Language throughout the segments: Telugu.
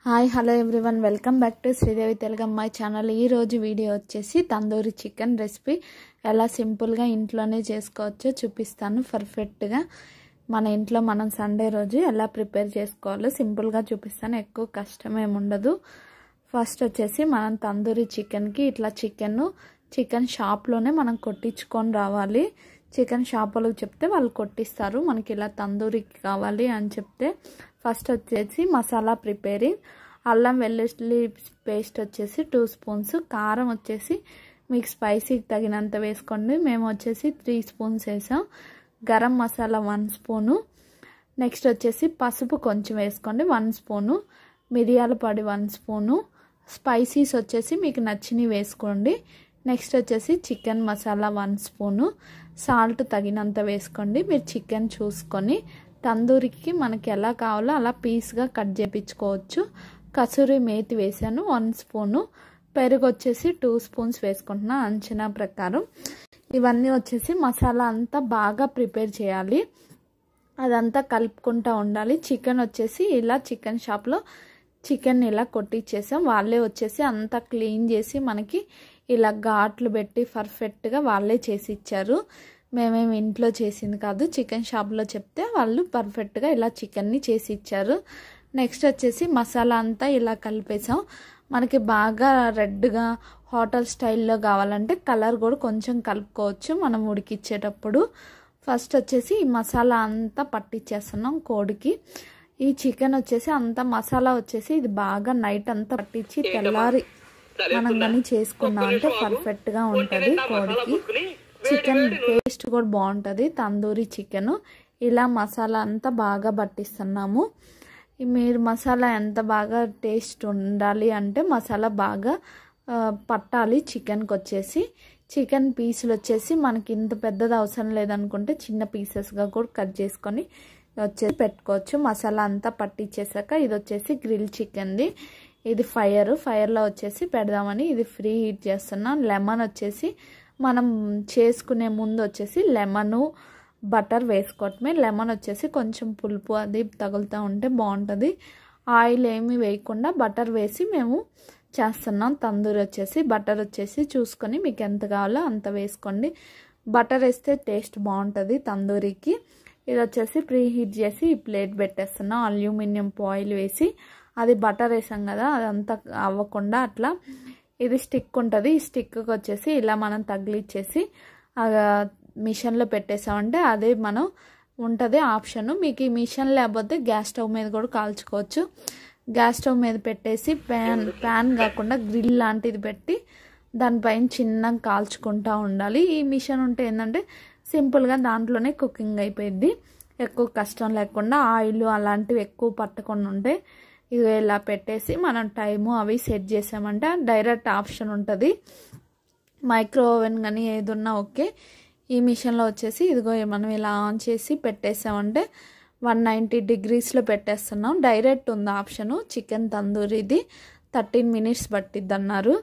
Hi hello everyone welcome back to Sridevi Telugu అమ్మాయి ఛానల్. ఈ రోజు వీడియో వచ్చేసి తందూరి చికెన్ రెసిపీ ఎలా సింపుల్గా ఇంట్లోనే చేసుకోవచ్చో చూపిస్తాను. పర్ఫెక్ట్గా మన ఇంట్లో మనం సండే రోజు ఎలా ప్రిపేర్ చేసుకోవాలో సింపుల్గా చూపిస్తాను. ఎక్కువ కష్టం ఏమి ఉండదు. ఫస్ట్ వచ్చేసి మనం తందూరి చికెన్కి ఇట్లా చికెన్ షాప్లోనే మనం కొట్టించుకొని రావాలి. చికెన్ షాప్ వాళ్ళకి చెప్తే వాళ్ళు కొట్టిస్తారు. మనకి ఇలా తందూరికి కావాలి అని చెప్తే ఫస్ట్ వచ్చేసి మసాలా ప్రిపేరింగ్. అల్లం వెల్లుల్లి పేస్ట్ వచ్చేసి 2 స్పూన్స్, కారం వచ్చేసి మీకు స్పైసీకి తగినంత వేసుకోండి. మేము వచ్చేసి 3 స్పూన్స్ వేసాం. గరం మసాలా 1 స్పూను. నెక్స్ట్ వచ్చేసి పసుపు కొంచెం వేసుకోండి 1 స్పూను. మిరియాల పొడి 1 స్పూను. స్పైసీస్ వచ్చేసి మీకు నచ్చినవి వేసుకోండి. నెక్స్ట్ వచ్చేసి చికెన్ మసాలా 1 స్పూను. సాల్ట్ తగినంత వేసుకోండి. మీరు చికెన్ చూసుకొని తందూరికి మనకి ఎలా కావాలో అలా పీస్గా కట్ చేయించుకోవచ్చు. కసూరి మేతి వేసాను 1 స్పూను. పెరుగు వచ్చేసి 2 స్పూన్స్ వేసుకుంటున్నా అంచనా ప్రకారం. ఇవన్నీ వచ్చేసి మసాలా అంతా బాగా ప్రిపేర్ చేయాలి. అదంతా కలుపుకుంటూ ఉండాలి. చికెన్ వచ్చేసి ఇలా చికెన్ షాప్లో చికెన్ ఇలా కొట్టించేసాం. వాళ్ళే వచ్చేసి అంతా క్లీన్ చేసి మనకి ఇలా ఘాట్లు పెట్టి పర్ఫెక్ట్గా వాళ్ళే చేసి ఇచ్చారు. మేమేమి ఇంట్లో చేసింది కాదు. చికెన్ షాప్లో చెప్తే వాళ్ళు పర్ఫెక్ట్గా ఇలా చికెన్ని చేసి ఇచ్చారు. నెక్స్ట్ వచ్చేసి మసాలా అంతా ఇలా కలిపేసాం. మనకి బాగా రెడ్గా హోటల్ స్టైల్లో కావాలంటే కలర్ కూడా కొంచెం కలుపుకోవచ్చు మనం ఉడికిచ్చేటప్పుడు. ఫస్ట్ వచ్చేసి ఈ మసాలా అంతా పట్టించేస్తున్నాం కోడికి. ఈ చికెన్ వచ్చేసి అంత మసాలా వచ్చేసి ఇది బాగా నైట్ అంతా పట్టించి తెల్లారి మనం కానీ చేసుకున్నాం అంటే పర్ఫెక్ట్గా ఉంటుంది కోడికి. చికెన్ టేస్ట్ కూడా బాగుంటుంది తందూరి చికెన్. ఇలా మసాలా అంతా బాగా పట్టిస్తున్నాము. మీరు మసాలా ఎంత బాగా టేస్ట్ ఉండాలి అంటే మసాలా బాగా పట్టాలి చికెన్కి వచ్చేసి. చికెన్ పీసులు వచ్చేసి మనకి ఇంత పెద్దది అవసరం లేదనుకుంటే చిన్న పీసెస్గా కూడా కట్ చేసుకొని వచ్చేసి పెట్టుకోవచ్చు. మసాలా అంతా పట్టించేసాక ఇది వచ్చేసి గ్రిల్ చికెన్ది. ఇది ఫైర్లో వచ్చేసి పెడదామని ఇది ఫ్రీ హీట్ చేస్తున్నాం. లెమన్ వచ్చేసి మనం చేసుకునే ముందు వచ్చేసి లెమను బటర్ వేసుకోవటమే. లెమన్ వచ్చేసి కొంచెం పులుపు అది తగులుతూ ఉంటే బాగుంటుంది. ఆయిల్ ఏమి వేయకుండా బటర్ వేసి మేము చేస్తున్నాం. తందూరి వచ్చేసి బటర్ వచ్చేసి చూసుకొని మీకు ఎంత కావాలో అంత వేసుకోండి. బటర్ వేస్తే టేస్ట్ బాగుంటుంది తందూరికి. ఇది వచ్చేసి ప్రీ హీట్ చేసి ఈ ప్లేట్ పెట్టేస్తున్నాం. అల్యూమినియం ఫాయిల్ వేసి అది బటర్ వేసాం కదా అదంతా అవ్వకుండా అట్లా ఇది స్టిక్ ఉంటుంది. ఈ స్టిక్కి వచ్చేసి ఇలా మనం తగిలిచ్చేసి మిషన్లో పెట్టేసామంటే అదే మనం ఉంటుంది ఆప్షను. మీకు ఈ మిషన్ లేకపోతే గ్యాస్ స్టవ్ మీద కూడా కాల్చుకోవచ్చు. గ్యాస్ స్టవ్ మీద పెట్టేసి ప్యాన్ కాకుండా గ్రిల్ లాంటిది పెట్టి దానిపైన చిన్నగా కాల్చుకుంటూ ఉండాలి. ఈ మిషన్ ఉంటే ఏంటంటే సింపుల్గా దాంట్లోనే కుకింగ్ అయిపోయింది. ఎక్కువ కష్టం లేకుండా ఆయిల్ అలాంటివి ఎక్కువ పట్టకుండా ఉంటే ఇది ఇలా పెట్టేసి మనం టైము అవి సెట్ చేసామంటే డైరెక్ట్ ఆప్షన్ ఉంటుంది. మైక్రో ఓవెన్ కానీ ఏదున్నా ఓకే. ఈ మిషన్లో వచ్చేసి ఇదిగో మనం ఇలా ఆన్ చేసి పెట్టేసామంటే 190 డిగ్రీస్లో పెట్టేస్తున్నాం. డైరెక్ట్ ఉంది ఆప్షను. చికెన్ తందూరిది 13 మినిట్స్ పట్టిద్ది అన్నారు.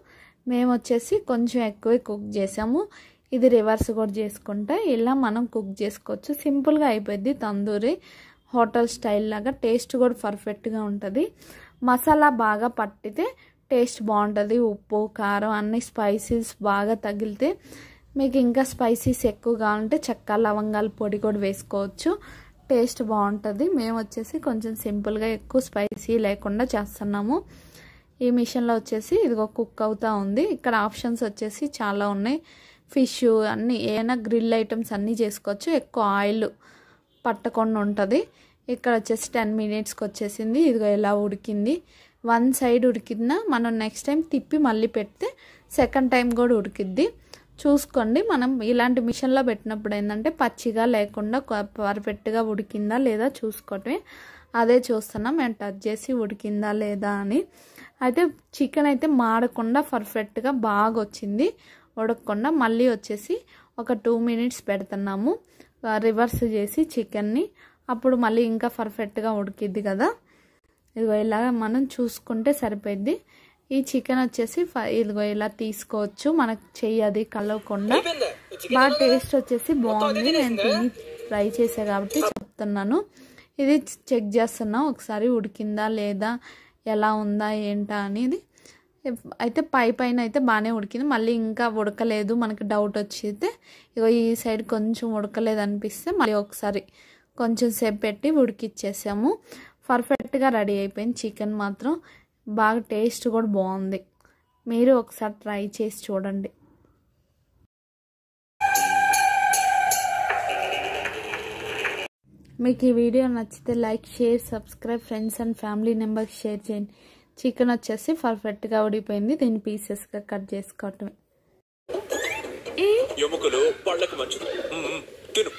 మేము వచ్చేసి కొంచెం ఎక్కువే కుక్ చేసాము. ఇది రివర్స్ కూడా చేసుకుంటే ఇలా మనం కుక్ చేసుకోవచ్చు. సింపుల్గా అయిపోద్ది తందూరి హోటల్ స్టైల్ లాగా. టేస్ట్ కూడా పర్ఫెక్ట్గా ఉంటుంది. మసాలా బాగా పట్టితే టేస్ట్ బాగుంటుంది. ఉప్పు కారం అన్ని స్పైసీస్ బాగా తగిలితే మీకు ఇంకా స్పైసీస్ ఎక్కువ కావాలంటే చెక్క లవంగాల పొడి కూడా వేసుకోవచ్చు. టేస్ట్ బాగుంటుంది. మేము వచ్చేసి కొంచెం సింపుల్గా ఎక్కువ స్పైసీ లేకుండా చేస్తున్నాము. ఈ మిషన్లో వచ్చేసి ఇదిగో కుక్ అవుతూ ఉంది. ఇక్కడ ఆప్షన్స్ వచ్చేసి చాలా ఉన్నాయి. ఫిష్ అన్నీ ఏమైనా గ్రిల్ ఐటమ్స్ అన్నీ చేసుకోవచ్చు. ఎక్కువ ఆయిల్ పట్టకుండా ఉంటుంది. ఇక్కడ వచ్చేసి 10 మినిట్స్కి వచ్చేసింది. ఇదిగో ఇలా ఉడికింది. 1 సైడ్ ఉడికిందా మనం నెక్స్ట్ టైం తిప్పి మళ్ళీ పెడితే సెకండ్ టైం కూడా ఉడికిద్ది. చూసుకోండి. మనం ఇలాంటి మిషన్లో పెట్టినప్పుడు ఏంటంటే పచ్చిగా లేకుండా పర్ఫెక్ట్గా ఉడికిందా లేదా చూసుకోవటమే. అదే చూస్తున్నాం మేము టచ్ చేసి ఉడికిందా లేదా అని. అయితే చికెన్ అయితే మాడకుండా పర్ఫెక్ట్గా బాగా వచ్చింది. ఉడకకుండా మళ్ళీ వచ్చేసి ఒక 2 మినిట్స్ పెడుతున్నాము రివర్స్ చేసి చికెన్ని. అప్పుడు మళ్ళీ ఇంకా పర్ఫెక్ట్గా ఉడికిద్ది కదా. ఇదిగో ఇలా మనం చూసుకుంటే సరిపోద్ది. ఈ చికెన్ వచ్చేసి ఇదిగో ఇలా తీసుకోవచ్చు. మనకు చెయ్యి కలవకుండా బాగా టేస్ట్ వచ్చేసి బాగుంది. నేను తిని ట్రై చేసా కాబట్టి చెప్తున్నాను. ఇది చెక్ చేస్తున్నాం ఒకసారి ఉడికిందా లేదా ఎలా ఉందా ఏంటా అనేది. అయితే పైన అయితే బాగానే ఉడికింది. మళ్ళీ ఇంకా ఉడకలేదు మనకి డౌట్ వచ్చితే ఇగో ఈ సైడ్ కొంచెం ఉడకలేదు అనిపిస్తే మళ్ళీ ఒకసారి కొంచెం సేపు పెట్టి ఉడికిచ్చేసాము. పర్ఫెక్ట్గా రెడీ అయిపోయింది. చికెన్ మాత్రం బాగా టేస్ట్ కూడా బాగుంది. మీరు ఒకసారి ట్రై చేసి చూడండి. మీకు ఈ వీడియో నచ్చితే like, share, subscribe, friends and family members share చేయండి. చికెన్ వచ్చేసి పర్ఫెక్ట్గా ఉడిపోయింది. దీన్ని పీసెస్గా కట్ చేసుకోవటమే. ఎముకలు పళ్ళకు మంచిది.